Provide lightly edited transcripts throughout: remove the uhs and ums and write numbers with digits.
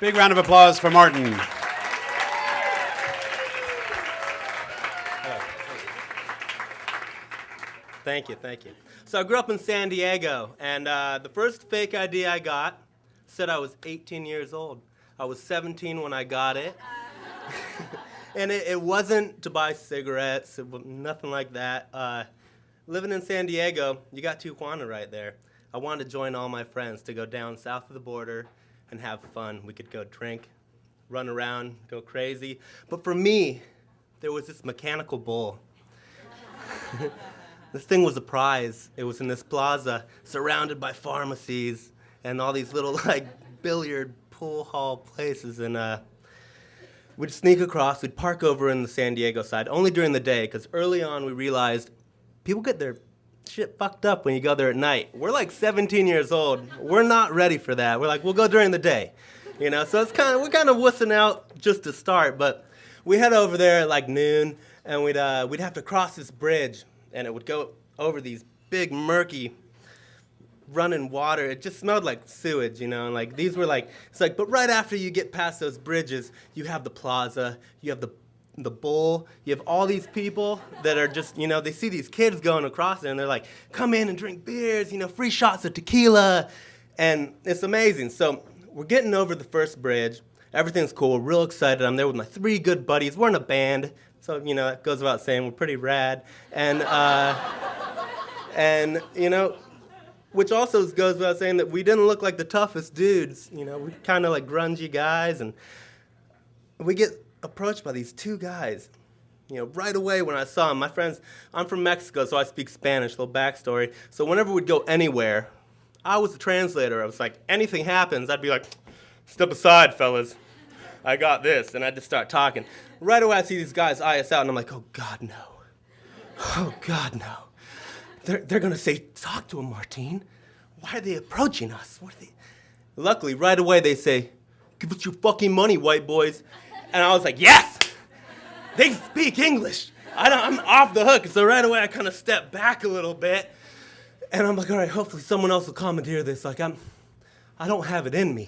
Big round of applause for Martin. Thank you. So I grew up in San Diego, and the first fake ID I got said I was 18 years old. I was 17 when I got it. And it wasn't to buy cigarettes, nothing like that. Living in San Diego, you got Tijuana right there. I wanted to join all my friends to go down south of the border and have fun. We could go drink, run around, go crazy. But for me, there was this mechanical bull. This thing was a prize. It was in this plaza surrounded by pharmacies and all these little billiard pool hall places. And we'd sneak across. We'd park over in the San Diego side, only during the day, because early on we realized people get their shit fucked up when you go there at night. We're like 17 years old. We're not ready for that. We're like, we'll go during the day. So we're kind of wussing out just to start. But we head over there at like noon, and we'd have to cross this bridge. And it would go over these big, murky, running water. It just smelled like sewage, and like these were like, but right after you get past those bridges, you have the plaza, you have the bowl, you have all these people that are just, they see these kids going across there, and they're like, come in and drink beers, free shots of tequila, and it's amazing. So we're getting over the first bridge. Everything's cool. We're real excited. I'm there with my 3 good buddies. We're in a band. So, it goes without saying, we're pretty rad. And which also goes without saying that we didn't look like the toughest dudes. We're kind of like grungy guys. And we get approached by these 2 guys. Right away when I saw them, my friends, I'm from Mexico, so I speak Spanish, little backstory. So whenever we'd go anywhere, I was the translator. I was like, anything happens, I'd be like, step aside, fellas. I got this. And I'd just start talking. Right away, I see these guys eye us out, and I'm like, oh, God, no. Oh, God, no. They're going to say, talk to him, Martine. Why are they approaching us? What are they? Luckily, right away, they say, give us your fucking money, white boys. And I was like, yes! They speak English. I'm off the hook. So right away, I kind of step back a little bit. And I'm like, all right, hopefully someone else will commandeer this. Like, I don't have it in me.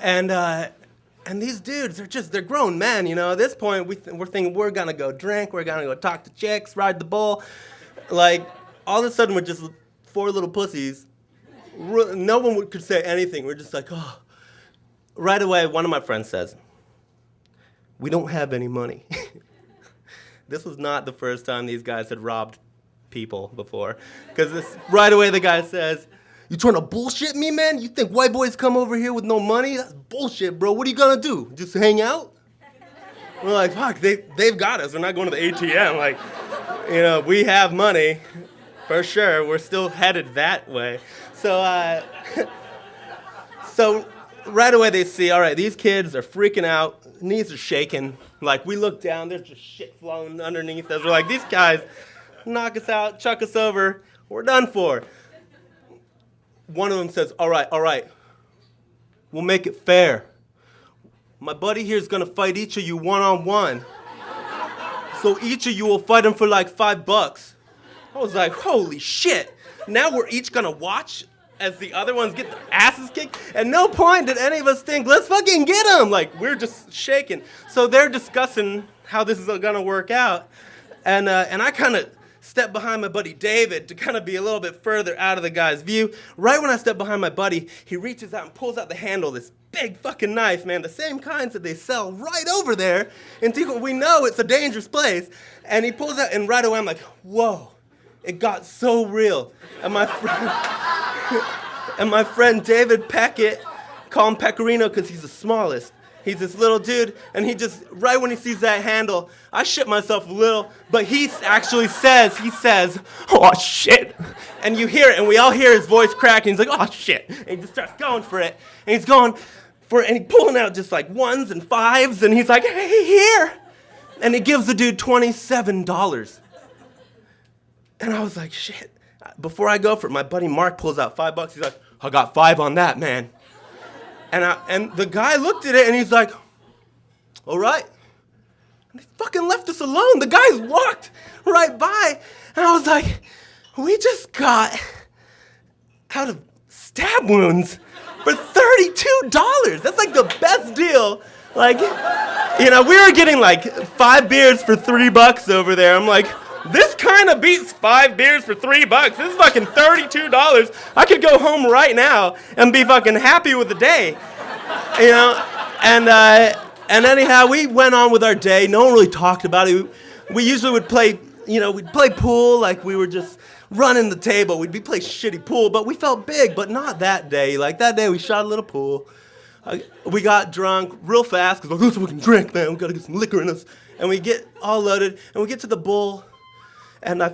And these dudes, they're grown men, At this point, we're thinking we're going to go drink, we're going to go talk to chicks, ride the bull. Like, all of a sudden, we're just 4 little pussies. No one could say anything. We're just like, oh. Right away, one of my friends says, we don't have any money. This was not the first time these guys had robbed people before. Because right away, the guy says, you trying to bullshit me, man? You think white boys come over here with no money? That's bullshit, bro. What are you gonna do? Just hang out? We're like, fuck, they've got us. We're not going to the ATM. Like, we have money, for sure. We're still headed that way. So, so right away they see, all right, these kids are freaking out. Knees are shaking. Like, we look down, there's just shit flowing underneath us. We're like, these guys knock us out, chuck us over. We're done for. One of them says, all right, we'll make it fair. My buddy here is going to fight each of you one-on-one. So each of you will fight him for like $5. I was like, holy shit. Now we're each going to watch as the other ones get their asses kicked. At no point did any of us think, let's fucking get him. Like, we're just shaking. So they're discussing how this is going to work out. And I kind of step behind my buddy David to kind of be a little bit further out of the guy's view. Right when I step behind my buddy, he reaches out and pulls out the handle of this big fucking knife, man, the same kinds that they sell right over there in Tijuana. We know it's a dangerous place. And he pulls out, and right away I'm like, whoa, it got so real. And my friend David Peckett, call him Pecorino because he's the smallest. He's this little dude, and he just, right when he sees that handle, I shit myself a little, but he says, oh, shit. And you hear it, and we all hear his voice crack, and he's like, oh, shit. And he just starts going for it, and he's going for it, and he's pulling out just like 1s and 5s, and he's like, hey, here. And he gives the dude $27. And I was like, shit. Before I go for it, my buddy Mark pulls out $5. He's like, I got 5 on that, man. And the guy looked at it, and he's like, all right. And they fucking left us alone. The guys walked right by. And I was like, we just got out of stab wounds for 30 $32. That's like the best deal. Like, we were getting like 5 beers for $3 over there. I'm like, this kind of beats 5 beers for $3. This is fucking $32. I could go home right now and be fucking happy with the day. And anyhow, we went on with our day. No one really talked about it. We usually would play, we'd play pool like we were just running the table. We'd be playing shitty pool, but we felt big, but not that day. Like that day, we shot a little pool. We got drunk real fast because let's fucking drink, man. We gotta get some liquor in us. And we get all loaded, and we get to the bull, and I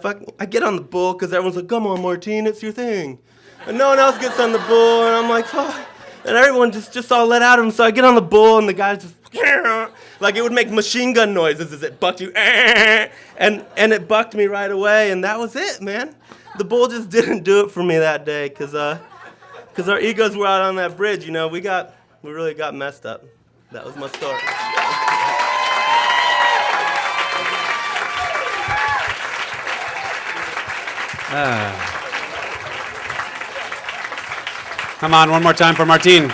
get on the bull because everyone's like, come on, Martine, it's your thing. And no one else gets on the bull, and I'm like, fuck. And everyone just all let out of him, so I get on the bull, and the guy just, like it would make machine gun noises as it bucked you, and it bucked me right away, and that was it, man. The bull just didn't do it for me that day, because our egos were out on that bridge, we really got messed up. That was my story. Come on, one more time for Martine.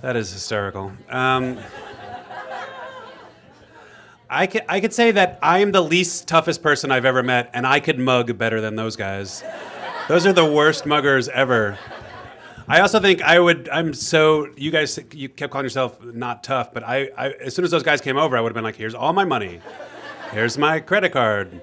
That is hysterical. I could say that I am the least toughest person I've ever met, and I could mug better than those guys. Those are the worst muggers ever. I also think you guys, you kept calling yourself not tough, but I as soon as those guys came over, I would have been like, here's all my money. Here's my credit card.